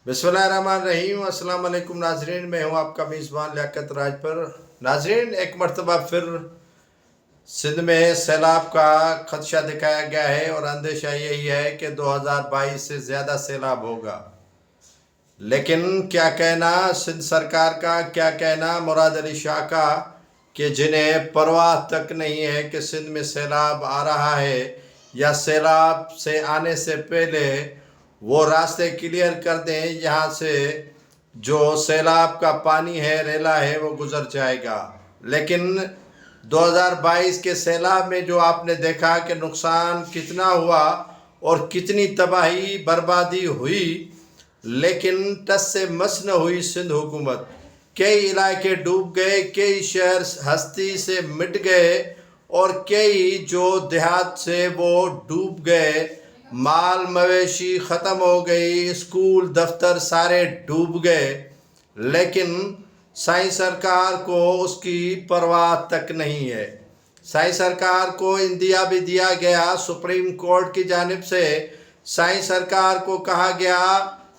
बिस्मिल्लाहिर्रहमानिर्रहीम। अस्सलाम वालेकुम नाजरीन, मैं हूं आपका मेज़बान लियाकत राजपुर। नाजरीन, एक मरतबा फिर सिंध में सैलाब का खदशा दिखाया गया है और अंदेशा यही है कि 2022 से ज़्यादा सैलाब होगा। लेकिन क्या कहना सिंध सरकार का, क्या कहना मुराद अली शाह का, कि जिन्हें परवाह तक नहीं है कि सिंध में सैलाब आ रहा है या सैलाब से आने से पहले वो रास्ते क्लियर कर दें, यहाँ से जो सैलाब का पानी है, रेला है, वो गुजर जाएगा। लेकिन 2022 के सैलाब में जो आपने देखा कि नुकसान कितना हुआ और कितनी तबाही बर्बादी हुई, लेकिन टस से मस न हुई सिंध हुकूमत। कई इलाके डूब गए, कई शहर हस्ती से मिट गए और कई जो देहात से वो डूब गए। माल मवेशी ख़त्म हो गई, स्कूल दफ्तर सारे डूब गए। लेकिन साई सरकार को उसकी परवाह तक नहीं है। साई सरकार को इंदिया भी दिया गया सुप्रीम कोर्ट की जानिब से। साई सरकार को कहा गया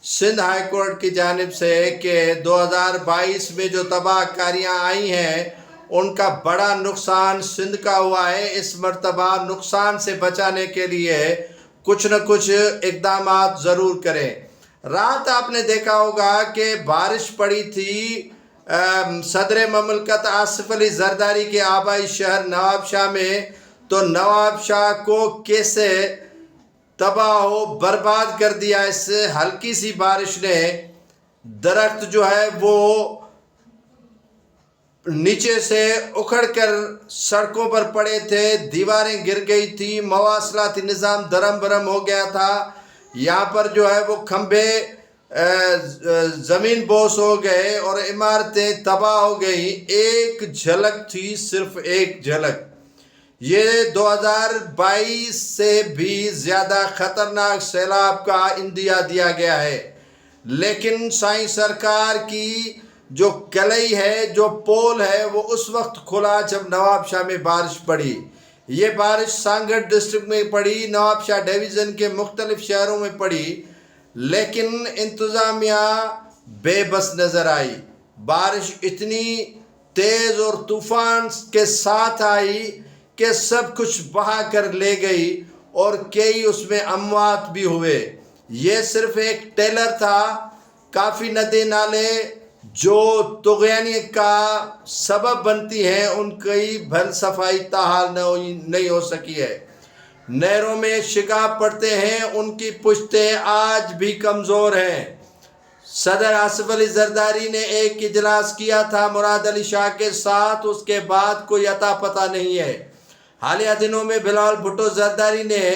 सिंध हाई कोर्ट की जानिब से कि 2022 में जो तबाहकारियाँ आई हैं उनका बड़ा नुकसान सिंध का हुआ है। इस मर्तबा नुकसान से बचाने के लिए कुछ न कुछ इक़दाम ज़रूर करें। रात आपने देखा होगा कि बारिश पड़ी थी सदर ममलकत आसिफ अली जरदारी के आबाई शहर नवाबशाह में, तो नवाबशाह को कैसे तबाह बर्बाद कर दिया। इस हल्की सी बारिश ने दरख्त जो है वो नीचे से उखड़ कर सड़कों पर पड़े थे, दीवारें गिर गई थी, मवासलाती निज़ाम दरम बरम हो गया था। यहाँ पर जो है वो खंभे ज़मीन बोस हो गए और इमारतें तबाह हो गई। एक झलक थी, सिर्फ एक झलक। ये 2022 से भी ज़्यादा ख़तरनाक सैलाब का इंदिया दिया गया है। लेकिन साई सरकार की जो कलई है, जो पोल है, वो उस वक्त खुला जब नवाबशाह में बारिश पड़ी। ये बारिश सांगड़ डिस्ट्रिक्ट में पड़ी, नवाबशाह डिवीज़न के मुख्तलिफ शहरों में पड़ी, लेकिन इंतज़ामिया बेबस नज़र आई। बारिश इतनी तेज़ और तूफ़ान के साथ आई कि सब कुछ बहा कर ले गई और कई उसमें अमवात भी हुए। ये सिर्फ एक टेलर था। काफ़ी नदी नाले जो तुग़यानी का सबब बनती हैं उनकी भल सफाई ताहाल नहीं हो सकी है। नहरों में शिकाब पड़ते हैं, उनकी पुश्तें आज भी कमज़ोर हैं। सदर आसिफ अली जरदारी ने एक इजलास किया था मुराद अली शाह के साथ, उसके बाद कोई अता पता नहीं है। हालिया दिनों में बिलावल भुट्टो जरदारी ने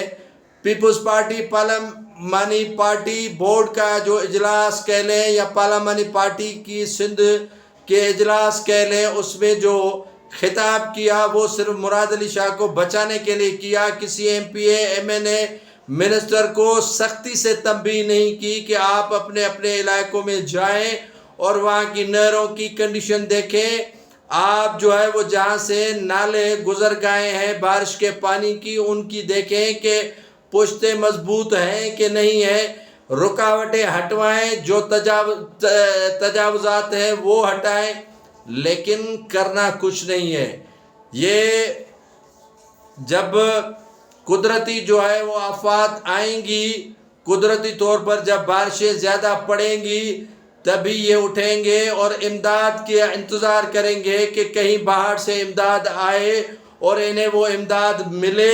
पीपल्स पार्टी पार्लियामानी पार्टी बोर्ड का जो इजलास कह लें या पार्लियामानी पार्टी की सिंध के इजलास कह लें, उसमें जो खिताब किया वो सिर्फ मुराद अली शाह को बचाने के लिए किया। किसी MPA MNA मिनिस्टर को सख्ती से तंबीह नहीं की कि आप अपने अपने इलाकों में जाएं और वहाँ की नहरों की कंडीशन देखें। आप जो है वो जहाँ से नाले गुजर गए हैं बारिश के पानी की, उनकी देखें कि पुश्तें मजबूत हैं कि नहीं है। रुकावटें हटवाएं, जो तजावुज़ात हैं वो हटाएं, लेकिन करना कुछ नहीं है। ये जब कुदरती जो है वो आफात आएंगी, कुदरती तौर पर जब बारिशें ज़्यादा पड़ेंगी, तभी ये उठेंगे और इमदाद के इंतज़ार करेंगे कि कहीं बाहर से इमदाद आए और इन्हें वो इमदाद मिले।